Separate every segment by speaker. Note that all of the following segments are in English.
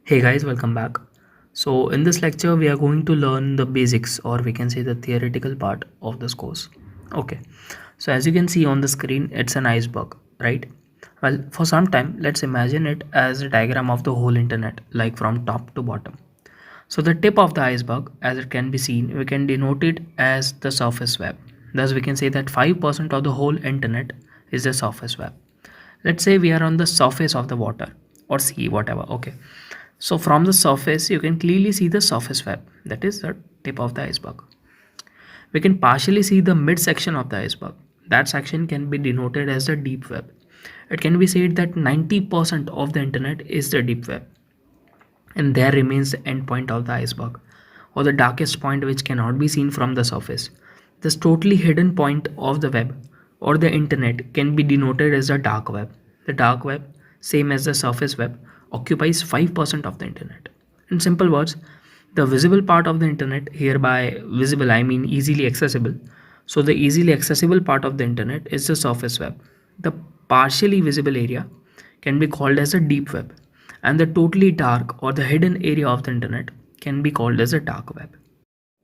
Speaker 1: Hey guys, welcome back. So in this lecture, we are going to learn the basics, or we can say the theoretical part of this course. Okay, so as you can see on the screen, it's an iceberg, right? Well, for some time, let's imagine it as a diagram of the whole internet, like from top to bottom. So the tip of the iceberg, as it can be seen, we can denote it as the surface web. Thus, we can say that 5% of the whole internet is the surface web. Let's say we are on the surface of the water or sea, whatever. Okay, so from the surface, you can clearly see the surface web, that is the tip of the iceberg. We can partially see the midsection of the iceberg. That section can be denoted as the deep web. It can be said that 90% of the internet is the deep web, and there remains the end point of the iceberg, or the darkest point which cannot be seen from the surface. This totally hidden point of the web or the internet can be denoted as the dark web. The dark web, same as the surface web, occupies 5% of the internet. In simple words, the visible part of the internet, hereby visible I mean easily accessible. So the easily accessible part of the internet is the surface web. The partially visible area can be called as a deep web, and the totally dark or the hidden area of the internet can be called as a dark web.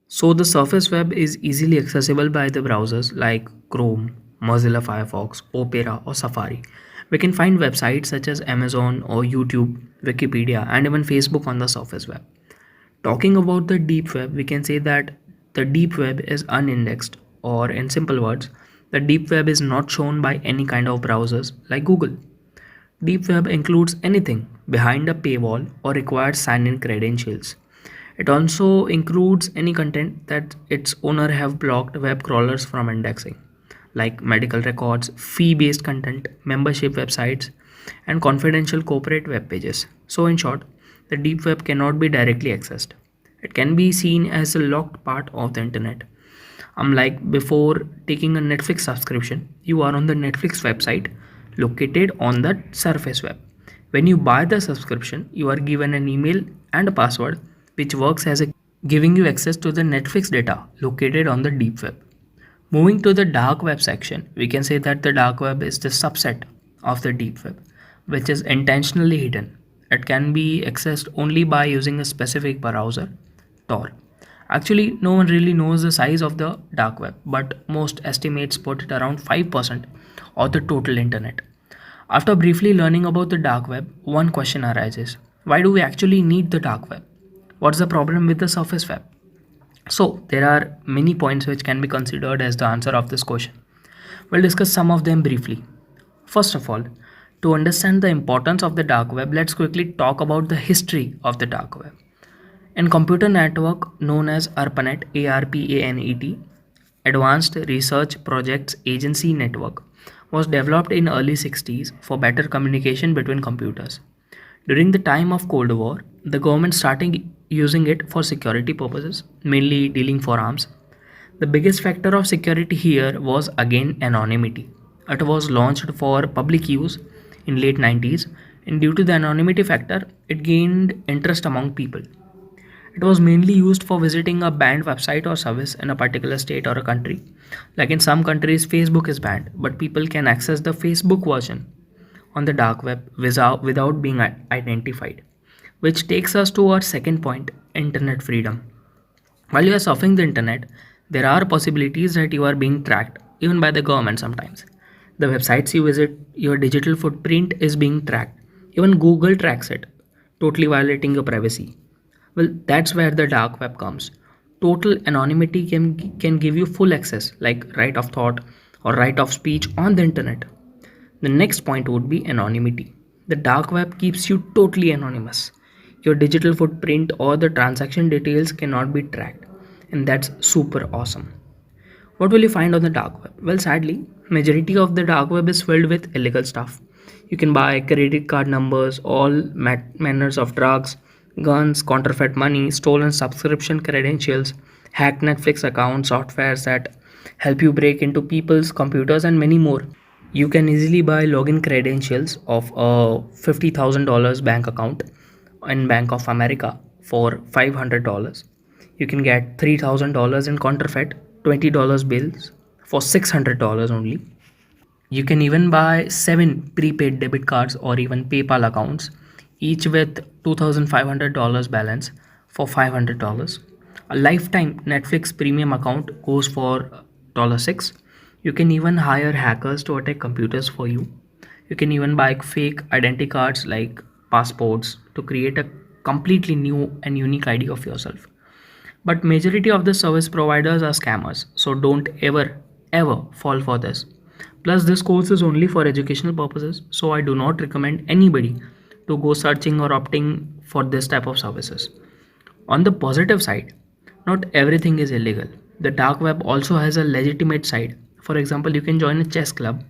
Speaker 1: So the surface web is easily accessible by the browsers like Chrome, Mozilla Firefox, Opera or Safari. We can find websites such as Amazon or YouTube, Wikipedia and even Facebook on the surface web. Talking about the deep web, we can say that the deep web is unindexed, or in simple words, the deep web is not shown by any kind of browsers like Google. Deep web includes anything behind a paywall or requires sign-in credentials. It also includes any content that its owner have blocked web crawlers from indexing, like medical records, fee-based content, membership websites, and confidential corporate web pages. So in short, the deep web cannot be directly accessed. It can be seen as a locked part of the internet. Unlike before taking a Netflix subscription, you are on the Netflix website located on the surface web. When you buy the subscription, you are given an email and a password which works as a giving you access to the Netflix data located on the deep web. Moving to the dark web section, we can say that the dark web is the subset of the deep web, which is intentionally hidden. It can be accessed only by using a specific browser, Tor. Actually, no one really knows the size of the dark web, but most estimates put it around 5% of the total internet. After briefly learning about the dark web, one question arises. Why do we actually need the dark web? What's the problem with the surface web? So, there are many points which can be considered as the answer of this question. We'll discuss some of them briefly. First of all, to understand the importance of the dark web, let's quickly talk about the history of the dark web. In computer network known as ARPANET, ARPANET, Advanced Research Projects Agency Network, was developed in early 60s for better communication between computers. During the time of Cold War, the government started using it for security purposes, mainly dealing for arms. The biggest factor of security here was again anonymity. It was launched for public use in late 90s, and due to the anonymity factor, it gained interest among people. It was mainly used for visiting a banned website or service in a particular state or a country. Like in some countries, Facebook is banned, but people can access the Facebook version on the dark web without being identified. Which takes us to our second point, internet freedom. While you are surfing the internet, there are possibilities that you are being tracked, even by the government sometimes. The websites you visit, your digital footprint is being tracked. Even Google tracks it, totally violating your privacy. Well, that's where the dark web comes. Total anonymity can give you full access, like right of thought or right of speech on the internet. The next point would be anonymity. The dark web keeps you totally anonymous. Your digital footprint or the transaction details cannot be tracked, and that's super awesome. What will you find on the dark web? Well, sadly, majority of the dark web is filled with illegal stuff. You can buy credit card numbers, all manners of drugs, guns, counterfeit money, stolen subscription credentials, hacked Netflix accounts, softwares that help you break into people's computers, and many more. You can easily buy login credentials of a $50,000 bank account in Bank of America for $500. You can get $3,000 in counterfeit $20 bills for $600 only. You can even buy 7 prepaid debit cards or even PayPal accounts each with $2,500 balance for $500. A lifetime Netflix premium account goes for $6. You can even hire hackers to attack computers for you. You can even buy fake identity cards like passports to create a completely new and unique ID of yourself. But majority of the service providers are scammers, so don't ever fall for this. Plus this course is only for educational purposes, so I do not recommend anybody to go searching or opting for this type of services. On the positive side, not everything is illegal. The dark web also has a legitimate side. For example, you can join a chess club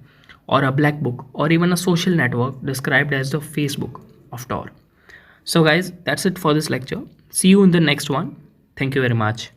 Speaker 1: or a black book or even a social network described as the Facebook of Tor. So guys, that's it for this lecture. See you in the next one. Thank you very much.